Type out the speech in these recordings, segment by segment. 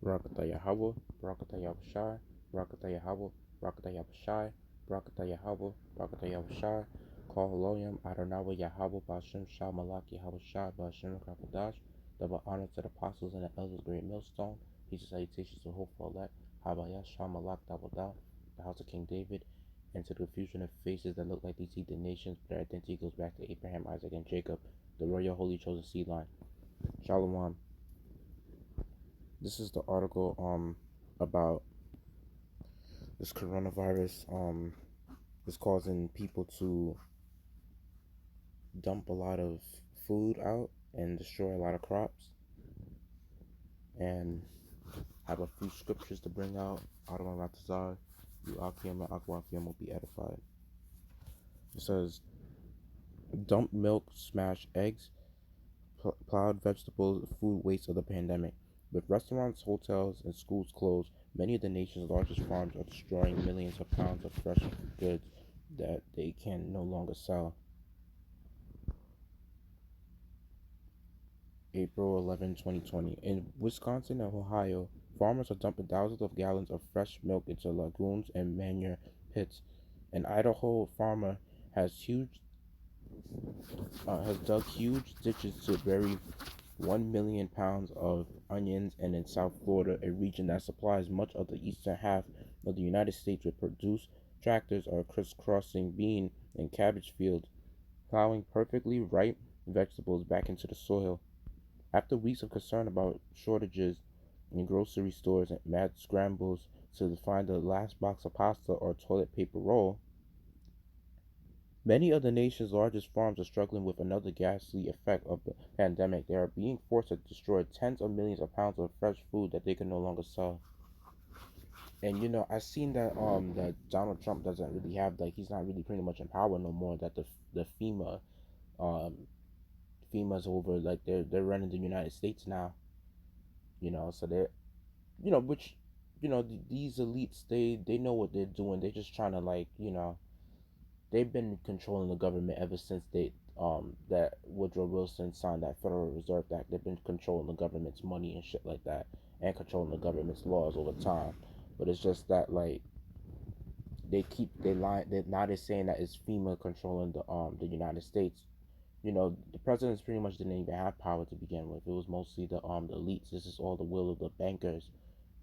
Barakatah Yahweh, Barakatah Yahushai, Barakatah Yahweh, Barakatah Yahushai, Barakatah Yahweh, Barakatah Yahushai, Call Elohim, Adonai Yahweh, Bashem Shah Malak Yahweh Shai, Bashem Rakadash, double honor to the apostles and the elders, great millstone, peace and salutations to hopeful elect, Habayah Shah Malak Dabadah, the house of King David, and to the confusion of faces that look like these heathen nations, but their identity goes back to Abraham, Isaac, and Jacob, the royal holy chosen seed line. Shalom. This is the article about this coronavirus is causing people to dump a lot of food out and destroy a lot of crops, and I have a few scriptures to bring out of my Ratazar. You Akim and Akwafiam will be edified. It says, dump milk, smash eggs, plowed vegetables, food waste of the pandemic. With restaurants, hotels, and schools closed, many of the nation's largest farms are destroying millions of pounds of fresh goods that they can no longer sell. April 11, 2020. In Wisconsin and Ohio, farmers are dumping thousands of gallons of fresh milk into lagoons and manure pits. An Idaho farmer has dug huge ditches to bury 1 million pounds of onions, and in South Florida, a region that supplies much of the eastern half of the United States with produce, tractors are crisscrossing bean and cabbage fields, plowing perfectly ripe vegetables back into the soil. After weeks of concern about shortages in grocery stores and mad scrambles to find the last box of pasta or toilet paper roll, many of the nation's largest farms are struggling with another ghastly effect of the pandemic. They are being forced to destroy tens of millions of pounds of fresh food that they can no longer sell. And I've seen that Donald Trump doesn't really have, like, he's not really pretty much in power no more. That the um FEMA's over, like they're running the United States now. So they're which these elites, they know what they're doing. They're just trying to, like, they've been controlling the government ever since that Woodrow Wilson signed that Federal Reserve Act. They've been controlling the government's money and shit like that, and controlling the government's laws over time. But it's just that, like, they lie. They're saying that it's FEMA controlling the United States. The presidents pretty much didn't even have power to begin with. It was mostly the elites. This is all the will of the bankers,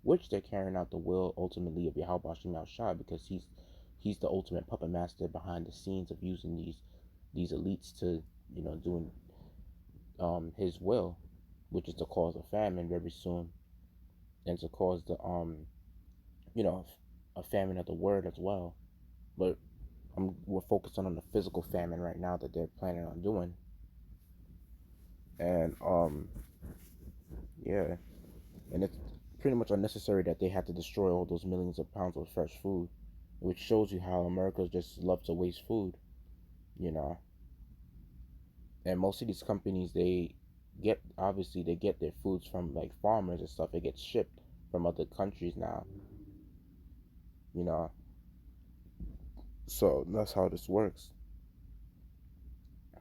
which they're carrying out the will ultimately of Yahweh Shemel Shah, because he's the ultimate puppet master behind the scenes of using these elites to doing his will, which is to cause a famine very soon, and to cause the you know a famine of the word as well. But we're focusing on the physical famine right now that they're planning on doing, and yeah, and it's pretty much unnecessary that they had to destroy all those millions of pounds of fresh food, which shows you how America just loves to waste food, you know. And most of these companies, they get their foods from, like, farmers and stuff. It gets shipped from other countries now, you know. So that's how this works.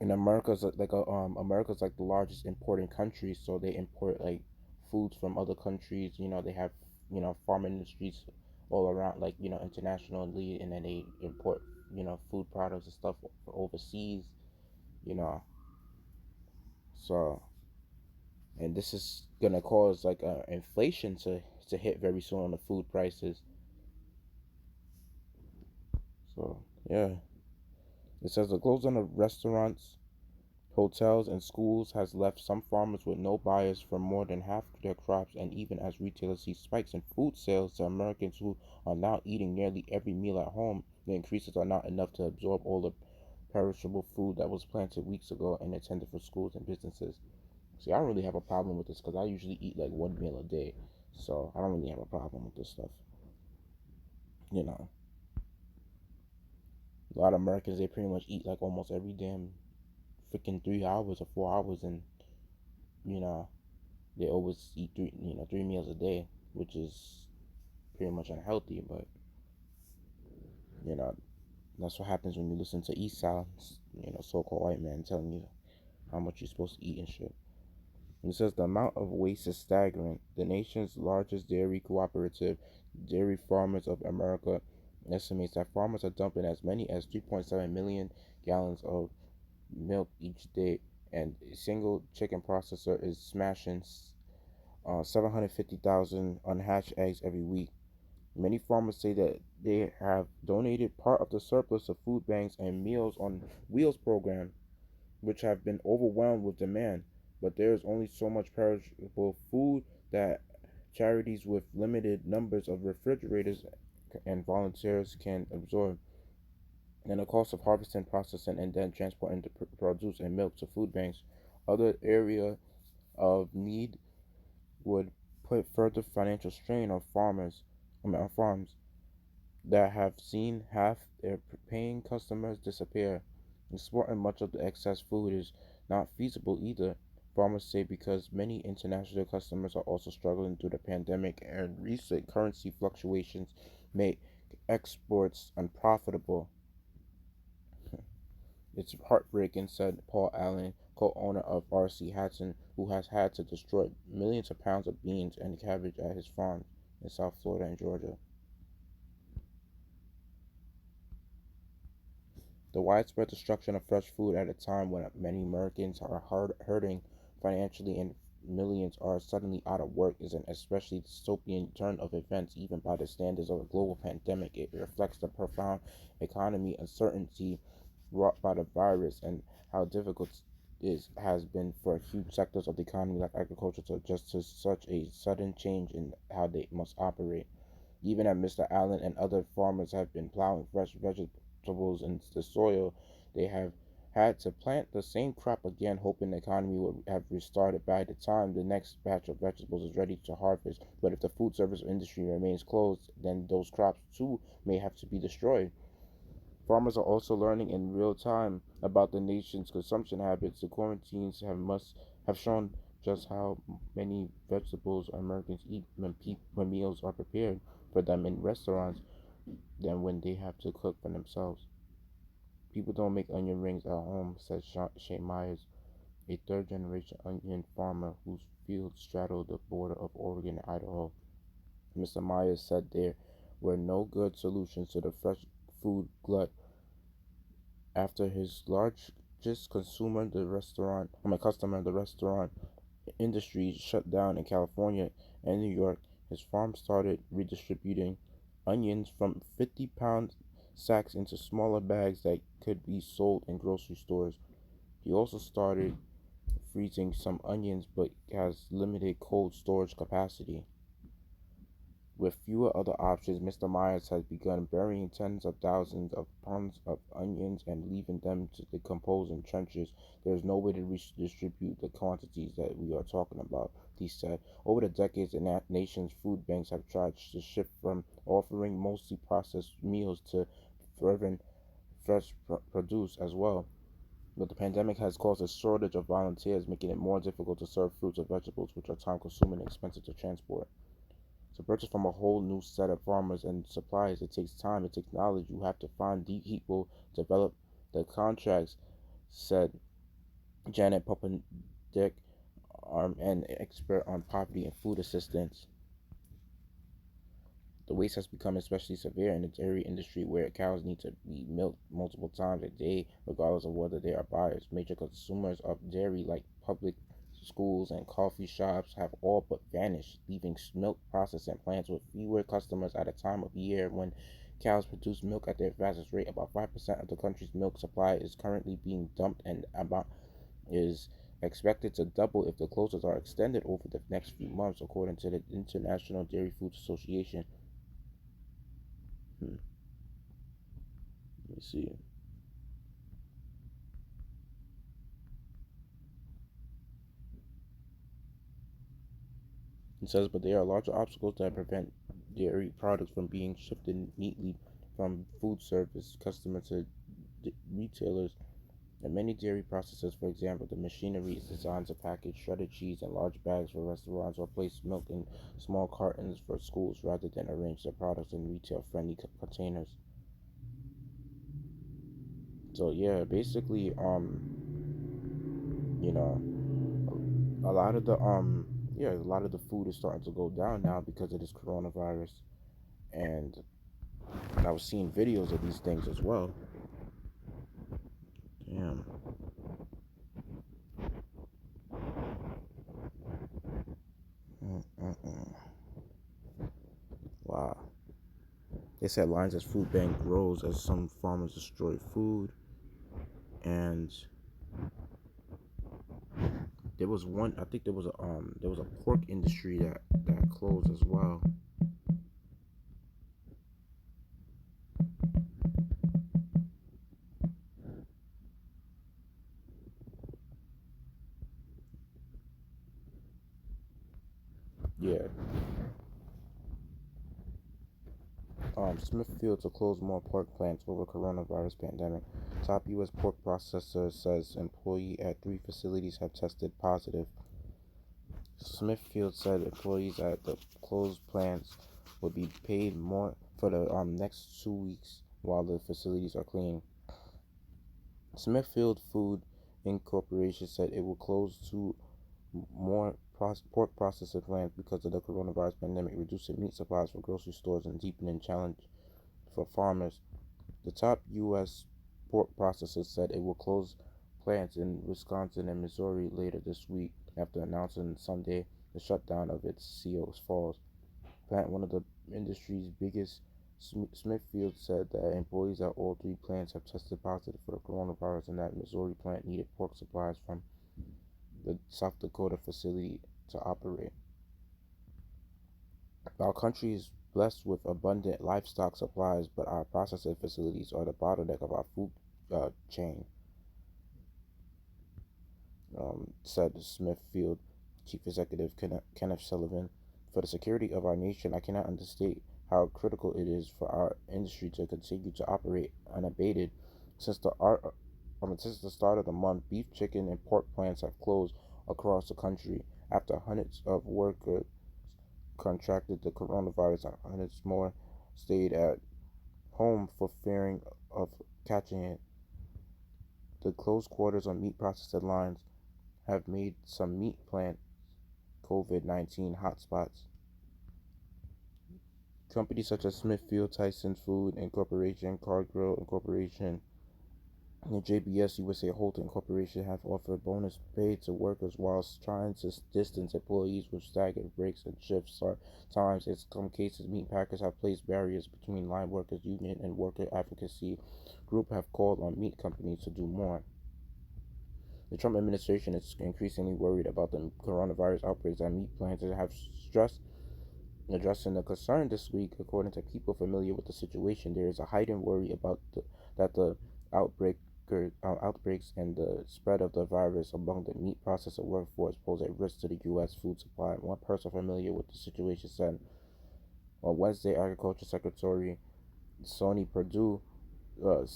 And America's like the largest importing country, so they import, like, foods from other countries. They have farm industries all around, like, internationally, and then they import food products and stuff for overseas, you know. So, and this is gonna cause, like, inflation to hit very soon on the food prices. So yeah, it says the closing of restaurants, hotels, and schools has left some farmers with no buyers for more than half their crops, and even as retailers see spikes in food sales to Americans who are now eating nearly every meal at home, the increases are not enough to absorb all the perishable food that was planted weeks ago and intended for schools and businesses. See, I don't really have a problem with this because I usually eat like one meal a day, so I don't really have a problem with this stuff. You know, a lot of Americans, they pretty much eat like almost every damn freaking 3 hours or 4 hours, and you know they always eat three meals a day, which is pretty much unhealthy. But you know that's what happens when you listen to Esau, so-called white man telling you how much you're supposed to eat and shit. It says the amount of waste is staggering. The nation's largest dairy cooperative, Dairy Farmers of America, estimates that farmers are dumping as many as 3.7 million gallons of milk each day, and a single chicken processor is smashing 750,000 unhatched eggs every week. Many farmers say that they have donated part of the surplus to food banks and Meals on Wheels program, which have been overwhelmed with demand. But there is only so much perishable food that charities with limited numbers of refrigerators and volunteers can absorb. And the cost of harvesting, processing, and then transporting the produce and milk to food banks. Other area of need would put further financial strain on on farms that have seen half their paying customers disappear. Exporting much of the excess food is not feasible either, farmers say, because many international customers are also struggling through the pandemic and recent currency fluctuations make exports unprofitable. It's heartbreaking, said Paul Allen, co-owner of R.C. Hatton, who has had to destroy millions of pounds of beans and cabbage at his farms in South Florida and Georgia. The widespread destruction of fresh food at a time when many Americans are hurting financially and millions are suddenly out of work is an especially dystopian turn of events, even by the standards of a global pandemic. It reflects the profound economy uncertainty wrought by the virus and how difficult it has been for huge sectors of the economy like agriculture to adjust to such a sudden change in how they must operate. Even as Mr. Allen and other farmers have been plowing fresh vegetables into the soil, they have had to plant the same crop again, hoping the economy would have restarted by the time the next batch of vegetables is ready to harvest. But if the food service industry remains closed, then those crops too may have to be destroyed. Farmers are also learning in real time about the nation's consumption habits. The quarantines have shown just how many vegetables Americans eat when meals are prepared for them in restaurants than when they have to cook for themselves. People don't make onion rings at home, said Shane Myers, a third generation onion farmer whose fields straddle the border of Oregon and Idaho. Mr. Myers said there were no good solutions to the fresh food glut after his largest customer, the restaurant industry shut down in California and New York. His farm started redistributing onions from 50-pound sacks into smaller bags that could be sold in grocery stores. He also started freezing some onions but has limited cold storage capacity. With fewer other options, Mr. Myers has begun burying tens of thousands of pounds of onions and leaving them to decompose in trenches. There is no way to redistribute the quantities that we are talking about, he said. Over the decades, the nation's food banks have tried to shift from offering mostly processed meals to serving fresh produce as well. But the pandemic has caused a shortage of volunteers, making it more difficult to serve fruits or vegetables, which are time consuming and expensive to transport. To purchase from a whole new set of farmers and suppliers, it takes time, it takes knowledge. You have to find the people, develop the contracts, said Janet Popendick, an expert on poverty and food assistance. The waste has become especially severe in the dairy industry, where cows need to be milked multiple times a day, regardless of whether they are buyers. Major consumers of dairy, like public schools and coffee shops, have all but vanished, leaving milk processing plants with fewer customers at a time of year when cows produce milk at their fastest rate. About 5% of the country's milk supply is currently being dumped, and about is expected to double if the closures are extended over the next few months, according to the International Dairy Foods Association. Let me see. It says, but there are larger obstacles that prevent dairy products from being shifted neatly from food service customers to retailers. And many dairy processors, for example, the machinery is designed to package shredded cheese in large bags for restaurants or place milk in small cartons for schools rather than arrange their products in retail-friendly containers. So yeah, basically, you know, a lot of the yeah, a lot of the food is starting to go down now because of this coronavirus, and I was seeing videos of these things as well. Damn. Mm-mm-mm. Wow. They said lines as food bank grows as some farmers destroy food, and there was one. I think there was a pork industry that closed as well. Yeah. Smithfield to close more pork plants over coronavirus pandemic. Top U.S. pork processor says employee at three facilities have tested positive. Smithfield said employees at the closed plants would be paid more for the next 2 weeks while the facilities are cleaning. Smithfield Food Incorporation said it will close two more pork processing plants because of the coronavirus pandemic, reducing meat supplies for grocery stores and deepening challenge for farmers. The top U.S. pork processor said it will close plants in Wisconsin and Missouri later this week after announcing Sunday the shutdown of its Sioux Falls plant. One of the industry's biggest, Smithfield said that employees at all three plants have tested positive for the coronavirus and that Missouri plant needed pork supplies from the South Dakota facility to operate. Our country is blessed with abundant livestock supplies, but our processing facilities are the bottleneck of our food chain, said Smithfield Chief Executive Kenneth Sullivan. For the security of our nation, I cannot understate how critical it is for our industry to continue to operate unabated. Since the art, since the start of the month, beef, chicken, and pork plants have closed across the country after hundreds of workers contracted the coronavirus and hundreds more stayed at home for fearing of catching it. The close quarters on meat processing lines have made some meat plant COVID-19 hotspots. Companies such as Smithfield, Tyson Food Incorporation, Cargill Incorporation, and JBS USA Holding Corporation have offered bonus pay to workers whilst trying to distance employees with staggered breaks and shift start times. In some cases, meat packers have placed barriers between line workers union and worker advocacy group have called on meat companies to do more. The Trump administration is increasingly worried about the coronavirus outbreaks at meat plants and have stressed addressing the concern this week. According to people familiar with the situation, there is a heightened worry about that the outbreak outbreaks and the spread of the virus among the meat processor workforce pose a risk to the U.S. food supply. One person familiar with the situation said on Wednesday, Agriculture Secretary Sonny Perdue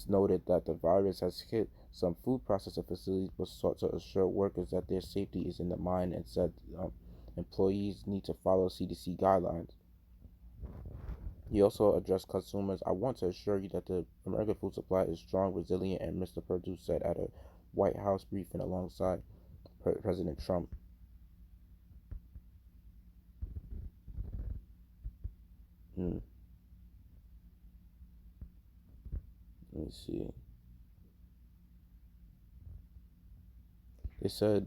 noted that the virus has hit some food processing facilities, but sought to assure workers that their safety is in the mind and said employees need to follow CDC guidelines. He also addressed consumers. I want to assure you that the American food supply is strong, resilient, and Mr. Perdue said at a White House briefing alongside President Trump. Hmm. Let me see. They said,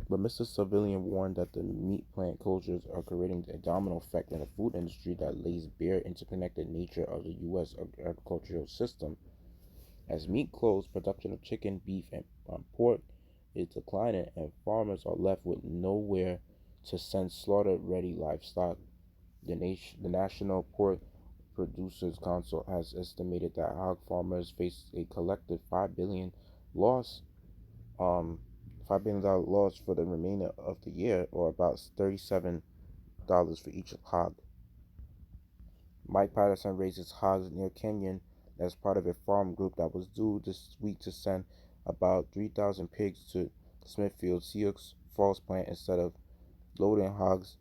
but Mr. Civilian warned that the meat plant closures are creating a domino effect in the food industry that lays bare interconnected nature of the U.S. agricultural system. As meat closes, production of chicken, beef, and pork is declining, and farmers are left with nowhere to send slaughter-ready livestock. The National Pork Producers Council has estimated that hog farmers face a collective loss, um, $5 billion loss for the remainder of the year, or about $37 for each hog. Mike Patterson raises hogs near Kenyon as part of a farm group that was due this week to send about 3,000 pigs to Smithfield Sioux Falls plant instead of loading hogs.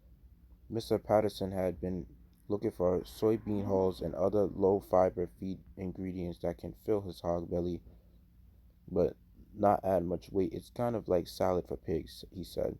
Mr. Patterson had been looking for soybean hulls and other low fiber feed ingredients that can fill his hog belly, but not add much weight. It's kind of like salad for pigs, he said.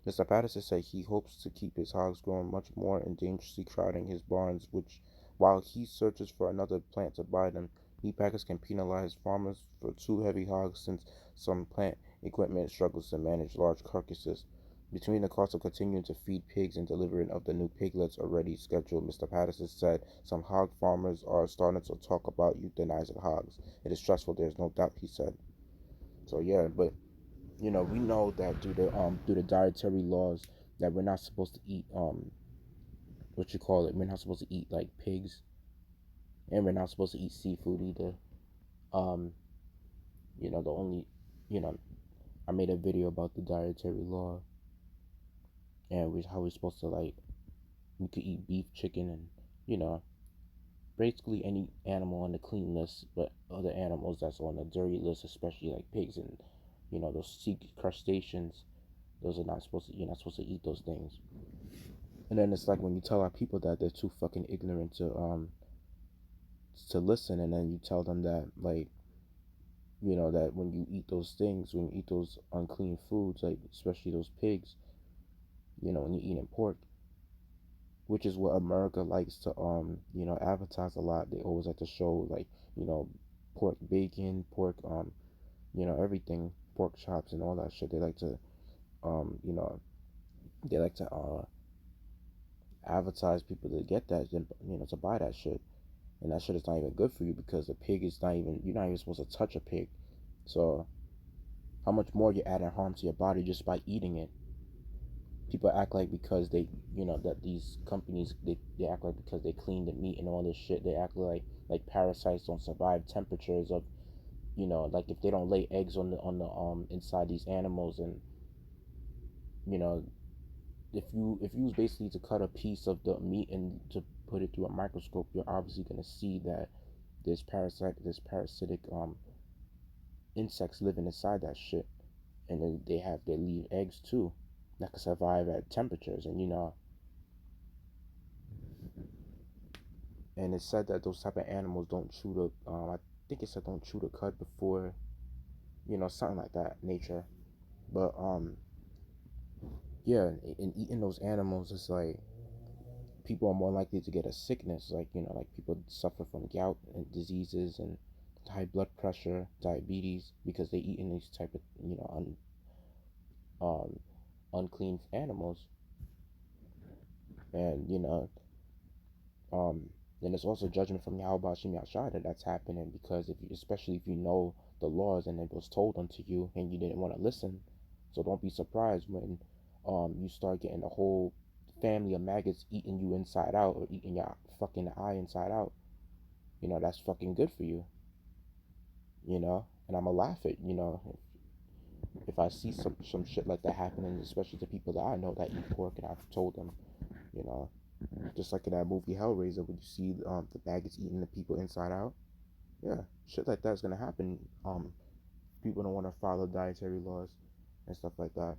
Mr. Patterson said he hopes to keep his hogs growing much more and dangerously crowding his barns, which, while he searches for another plant to buy them, meatpackers can penalize farmers for too heavy hogs since some plant equipment struggles to manage large carcasses. Between the cost of continuing to feed pigs and delivering of the new piglets already scheduled, Mr. Patterson said some hog farmers are starting to talk about euthanizing hogs. It is stressful, there's no doubt, he said. So yeah, but we know that due to dietary laws that we're not supposed to eat what you call it, we're not supposed to eat like pigs, and we're not supposed to eat seafood either. Um, the only you know, I made a video about the dietary law and how we're supposed to like we could eat beef, chicken, and you know basically any animal on the clean list, but other animals that's on the dirty list, especially like pigs and those sea crustaceans, those are not supposed to you're not supposed to eat those things. And then it's like when you tell our people that they're too fucking ignorant to listen, and then you tell them that like that when you eat those things, when you eat those unclean foods, like especially those pigs, when you're eating pork, which is what America likes to advertise a lot. They always like to show like you know pork bacon, pork everything, pork chops and all that shit. They like to um you know they like to advertise people to get that, to buy that shit. And that shit is not even good for you because the pig is not even you're not even supposed to touch a pig. So how much more you're adding harm to your body just by eating it? People act like because they that these companies they act like because they clean the meat and all this shit, they act like parasites don't survive temperatures of like if they don't lay eggs on the inside these animals. And you know if you was basically to cut a piece of the meat and to put it through a microscope, you're obviously going to see that there's parasitic insects living inside that shit, and then they leave eggs too that can survive at temperatures. And it's said that those type of animals don't chew I think it said don't chew the cud before, something like that nature. But yeah, in eating those animals, it's like people are more likely to get a sickness, like like people suffer from gout and diseases and high blood pressure, diabetes, because they eating these type of um, unclean animals. And um, then there's also judgment from Yahweh Shem Yashar that's happening, because especially if you know the laws and it was told unto you and you didn't want to listen. So don't be surprised when you start getting a whole family of maggots eating you inside out, or eating your fucking eye inside out. That's fucking good for you. And I'ma laugh at if I see some shit like that happening, especially to people that I know that eat pork, and I've told them, you know, just like in that movie Hellraiser, when you see the maggots eating the people inside out. Yeah, shit like that's gonna happen. People don't want to follow dietary laws and stuff like that.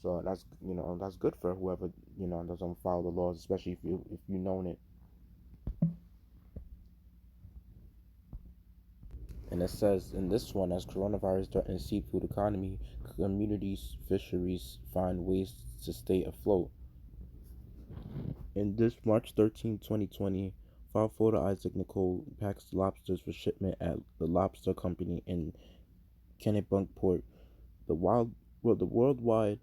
So that's good for whoever doesn't follow the laws, especially if you known it. And it says in this one, as coronavirus threatens seafood economy, communities, fisheries find ways to stay afloat. In this March 13, 2020, file photo Isaac Nicole packs lobsters for shipment at the Lobster Company in Kennebunkport. The worldwide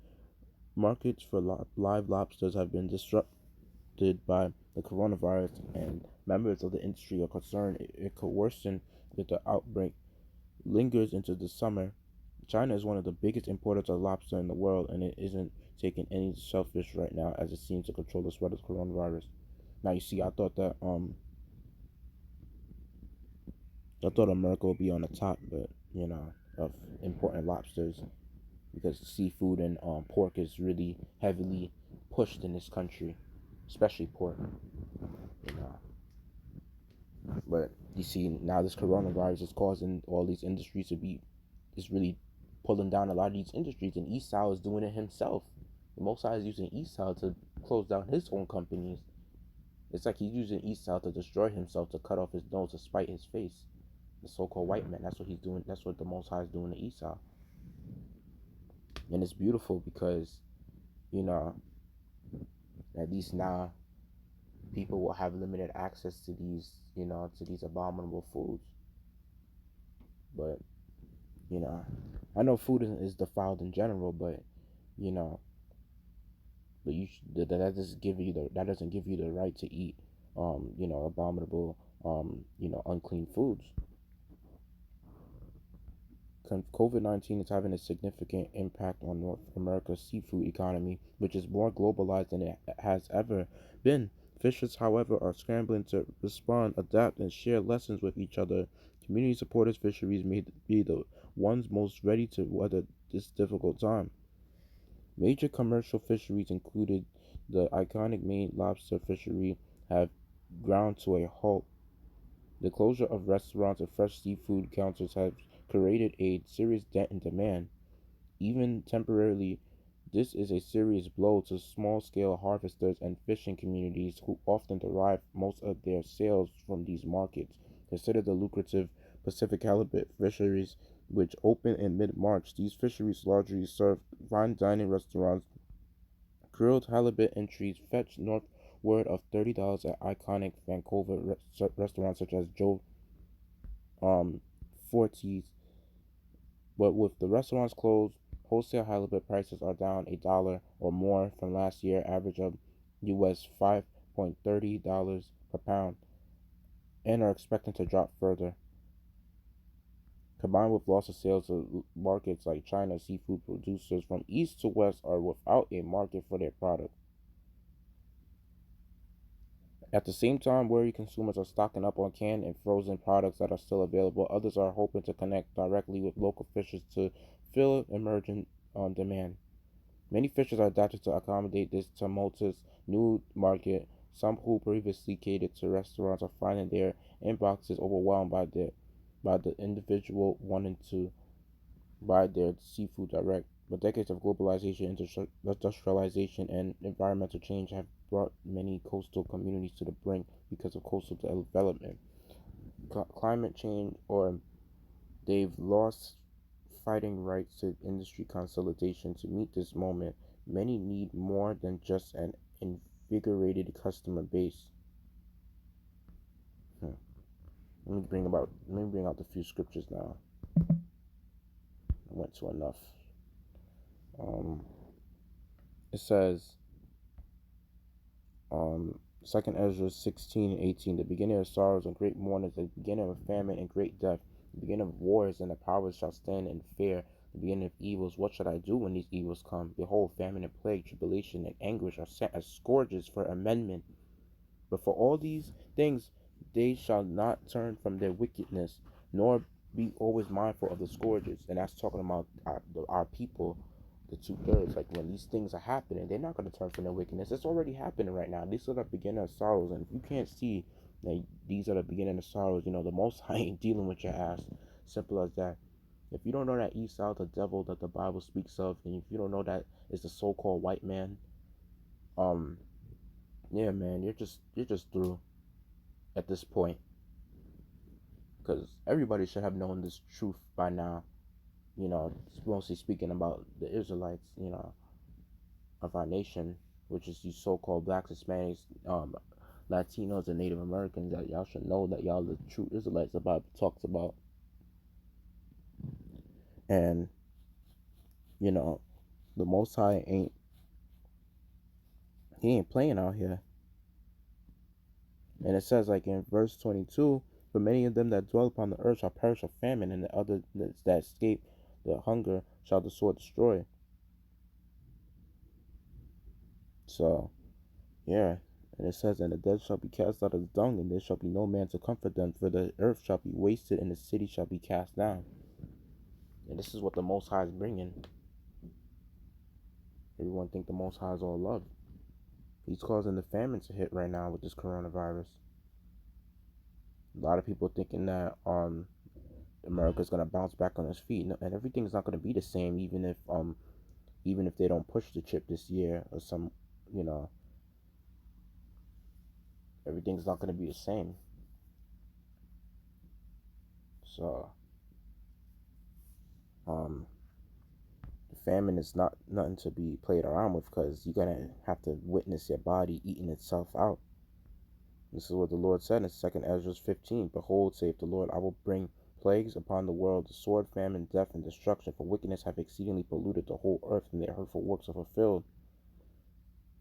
markets for live lobsters have been disrupted by the coronavirus, and members of the industry are concerned it could worsen if the outbreak lingers into the summer. China is one of the biggest importers of lobster in the world, and it isn't taking any shellfish right now as it seems to control the spread of coronavirus. Now you see, I thought America would be on the top, but of importing lobsters, because seafood and pork is really heavily pushed in this country, especially pork. You know, but you see now this coronavirus is causing all these industries to be, is really pulling down a lot of these industries, and Esau is doing it himself. The Most High is using Esau to close down his own companies. It's like he's using Esau to destroy himself, to cut off his nose, to spite his face. the so-called white man. That's what he's doing. That's what the Most High is doing to Esau, and it's beautiful because you know at least now people will have limited access to these abominable foods. But you know, I know food is defiled in general, but you know, that doesn't give you the right to eat, abominable, unclean foods. COVID-19 is having a significant impact on North America's seafood economy, which is more globalized than it has ever been. Fishers, however, are scrambling to respond, adapt, and share lessons with each other. Community supporters fisheries may be the ones most ready to weather this difficult time. Major commercial fisheries, including the iconic Maine lobster fishery, have ground to a halt. The closure of restaurants and fresh seafood counters has created a serious dent in demand. Even temporarily, this is a serious blow to small scale harvesters and fishing communities who often derive most of their sales from these markets. Consider the lucrative Pacific halibut fisheries, which opened in mid March. These fisheries largely serve fine dining restaurants. Grilled halibut entries fetch northward of $30 at iconic Vancouver restaurants such as Joe Forti's. But with the restaurants closed, wholesale halibut prices are down $1 or more from last year, average of US $5.30 per pound, and are expected to drop further. Combined with loss of sales to markets like China, seafood producers from east to west are without a market for their product. At the same time, wary consumers are stocking up on canned and frozen products that are still available. Others are hoping to connect directly with local fishers to fill emerging demand. Many fishers are adapted to accommodate this tumultuous new market. Some who previously catered to restaurants are finding their inboxes overwhelmed by the individual wanting to buy their seafood direct. But decades of globalization, industrialization, and environmental change have brought many coastal communities to the brink because of coastal development, climate change, or they've lost fighting rights to industry consolidation. To meet this moment, many need more than just an invigorated customer base. Hmm. Let me bring out the few scriptures now. I went to enough. Um, it says, Second Ezra 16:18, the beginning of sorrows and great mournings, the beginning of famine and great death, the beginning of wars, and the powers shall stand in fear, the beginning of evils. What should I do when these evils come? Behold, famine and plague, tribulation and anguish are set as scourges for amendment. But for all these things they shall not turn from their wickedness, nor be always mindful of the scourges. And that's talking about our people, the 2/3. Like when these things are happening, they're not going to turn from their wickedness. It's already happening right now. These are the beginning of sorrows. And if you can't see that these are the beginning of sorrows, the Most High ain't dealing with your ass. Simple as that. If you don't know that Esau, the devil that the Bible speaks of, and if you don't know that it's the so-called white man, um, yeah, man, you're just through at this point, because everybody should have known this truth by now. Mostly speaking about the Israelites, of our nation, which is these so-called blacks, Hispanics, Latinos, and Native Americans. That y'all should know that y'all the true Israelites the Bible talks about, and you know the Most High he ain't playing out here. And it says like in verse 22, for many of them that dwell upon the earth shall perish of famine, and the others that escape the hunger shall the sword destroy. So, yeah. And it says, and the dead shall be cast out of dung, and there shall be no man to comfort them, for the earth shall be wasted, and the city shall be cast down. And this is what the Most High is bringing. Everyone think the Most High is all love. He's causing the famine to hit right now with this coronavirus. A lot of people thinking that America's gonna bounce back on its feet, and everything's not gonna be the same, even if they don't push the chip this year or some, you know, everything's not gonna be the same. So, um, famine is not nothing to be played around with, because you're gonna have to witness your body eating itself out. This is what the Lord said in 2nd Ezra 15. Behold, saith the Lord, I will bring plagues upon the world, the sword, famine, death, and destruction, for wickedness have exceedingly polluted the whole earth, and their hurtful works are fulfilled.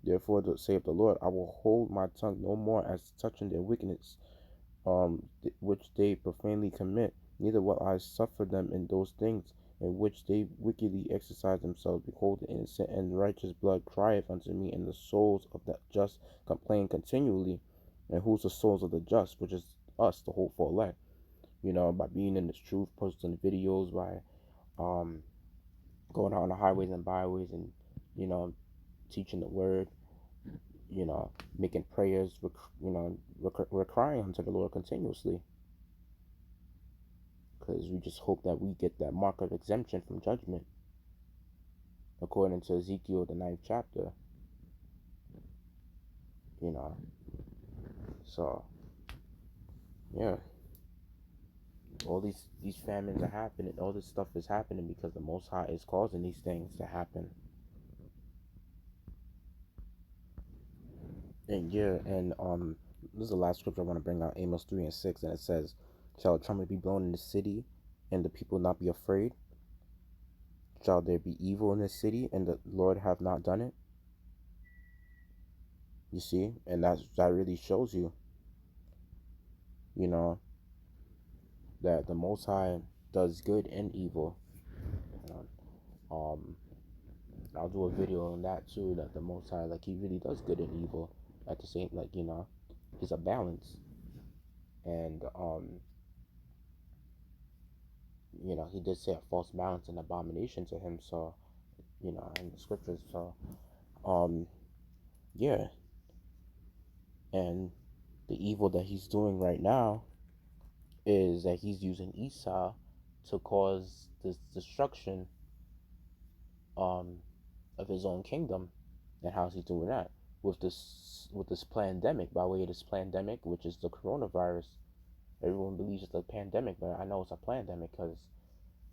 Therefore, saith the Lord, I will hold my tongue no more as touching their wickedness, which they profanely commit, neither will I suffer them in those things in which they wickedly exercise themselves. Behold, the innocent and righteous blood crieth unto me, and the souls of the just complain continually. And who's the souls of the just? Which is us, the hopeful elect. By being in this truth, posting videos, by um going out on the highways and byways, and you know teaching the word, making prayers. We're crying unto the Lord continuously, because we just hope that we get that mark of exemption from judgment, according to Ezekiel, the 9th chapter. You know, so yeah, all these famines are happening. All this stuff is happening because the Most High is causing these things to happen. And yeah, and this is the last scripture I want to bring out, Amos 3:6, and it says, "Shall a trumpet be blown in the city, and the people not be afraid? Shall there be evil in the city, and the Lord have not done it?" You see, and that really shows you, you know, that the Most High does good and evil. Um, I'll do a video on that too. That the Most High, like, He really does good and evil at the same, like, He's a balance, and He did say a false balance and abomination to Him. So, in the scriptures. So, um, yeah, and the evil that He's doing right now is that He's using Esau to cause this destruction um of His own kingdom. And how's He doing that? With this pandemic, by way of this pandemic, which is the coronavirus. Everyone believes it's a pandemic, but I know it's a pandemic, because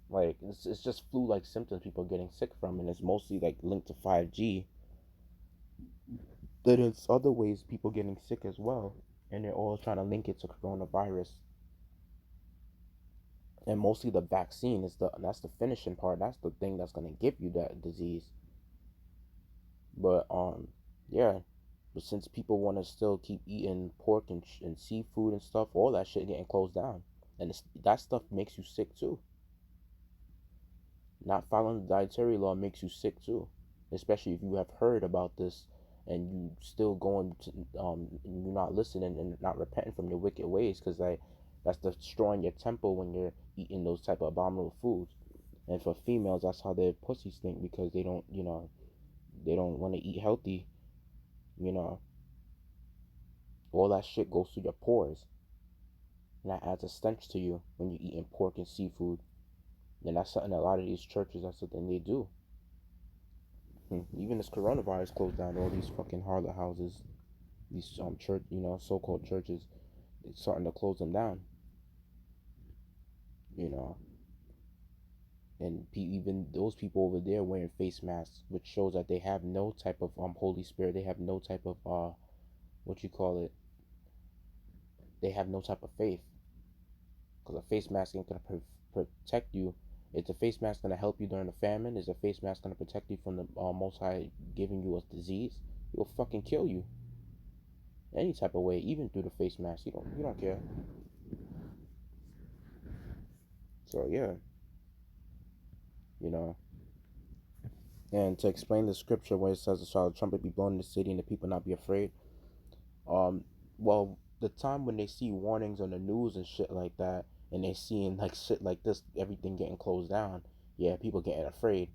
like it's just flu-like symptoms people are getting sick from, and it's mostly like linked to 5G. But it's other ways people getting sick as well, and they're all trying to link it to coronavirus. And mostly the vaccine is that's the finishing part. That's the thing that's gonna give you that disease. But yeah. But since people want to still keep eating pork and seafood and stuff, all that shit getting closed down, and that stuff makes you sick too. Not following the dietary law makes you sick too, especially if you have heard about this and you still going to, you're not listening and not repenting from your wicked ways, because that's destroying your temple when you're eating those type of abominable foods. And for females, that's how their pussies stink, because they don't want to eat healthy. You know, all that shit goes through your pores, and that adds a stench to you when you're eating pork and seafood. And that's something a lot of these churches, that's something they do. Even this coronavirus closed down all these fucking harlot houses, these church, so-called churches. It's starting to close them down. You know, and even those people over there wearing face masks, which shows that they have no type of Holy Spirit. They have no type of what you call it. They have no type of faith, because a face mask ain't gonna protect you. Is a face mask gonna help you during a famine? Is a face mask gonna protect you from the Most High giving you a disease? It will fucking kill you any type of way, even through the face mask. You don't care. So yeah, you know. And to explain the scripture where it says, "Shall the trumpet be blown in the city, and the people not be afraid?" Um, well, the time when they see warnings on the news and shit like that, and they seeing like shit like this, everything getting closed down, yeah, people getting afraid.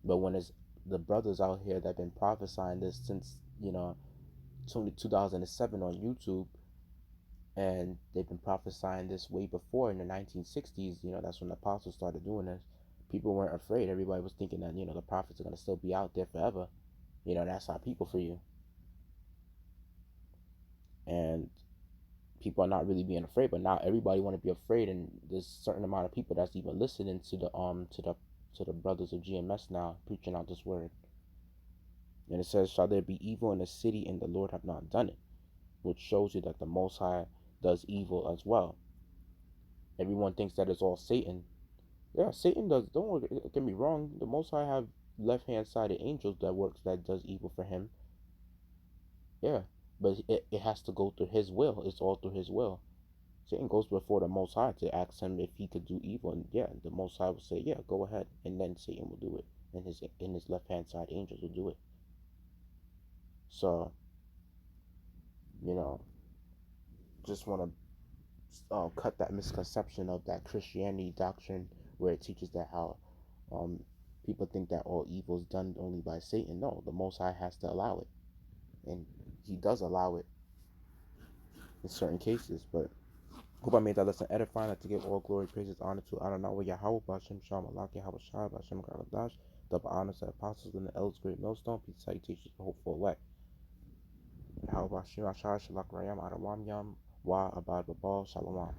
But when it's the brothers out here that been prophesying this since 2007 on YouTube, and they've been prophesying this way before in the 1960s. That's when the apostles started doing this. People weren't afraid. Everybody was thinking that the prophets are gonna still be out there forever. That's our people for you. And people are not really being afraid, but now everybody want to be afraid, and there's a certain amount of people that's even listening to the brothers of GMS now preaching out this word. And it says, "Shall there be evil in the city, and the Lord have not done it?" Which shows you that the Most High does evil as well. Everyone thinks that it's all Satan. Yeah, Satan does. Don't get me wrong. The Most High have left hand sided angels that does evil for him. Yeah, but it has to go through his will. It's all through his will. Satan goes before the Most High to ask him if he could do evil, and yeah, the Most High will say, "Yeah, go ahead," and then Satan will do it, and his left hand side angels will do it. So you know, just want to cut that misconception of that Christianity doctrine where it teaches that how um, people think that all evil is done only by Satan. No, the Most High has to allow it, and He does allow it in certain cases, but. Hope I made that lesson edifying. To give all glory, praises, honor to Adonai Yahweh, Bashem Shalom Malak Yahweh Shai, Bashem Garadash, double honors to the apostles and the elders, great millstone, peace, salutations, the hopeful elect. Yahweh Bashem Ashai, Shalak Rayam, Adawam Yam, Wa Abad Babal, Shalom.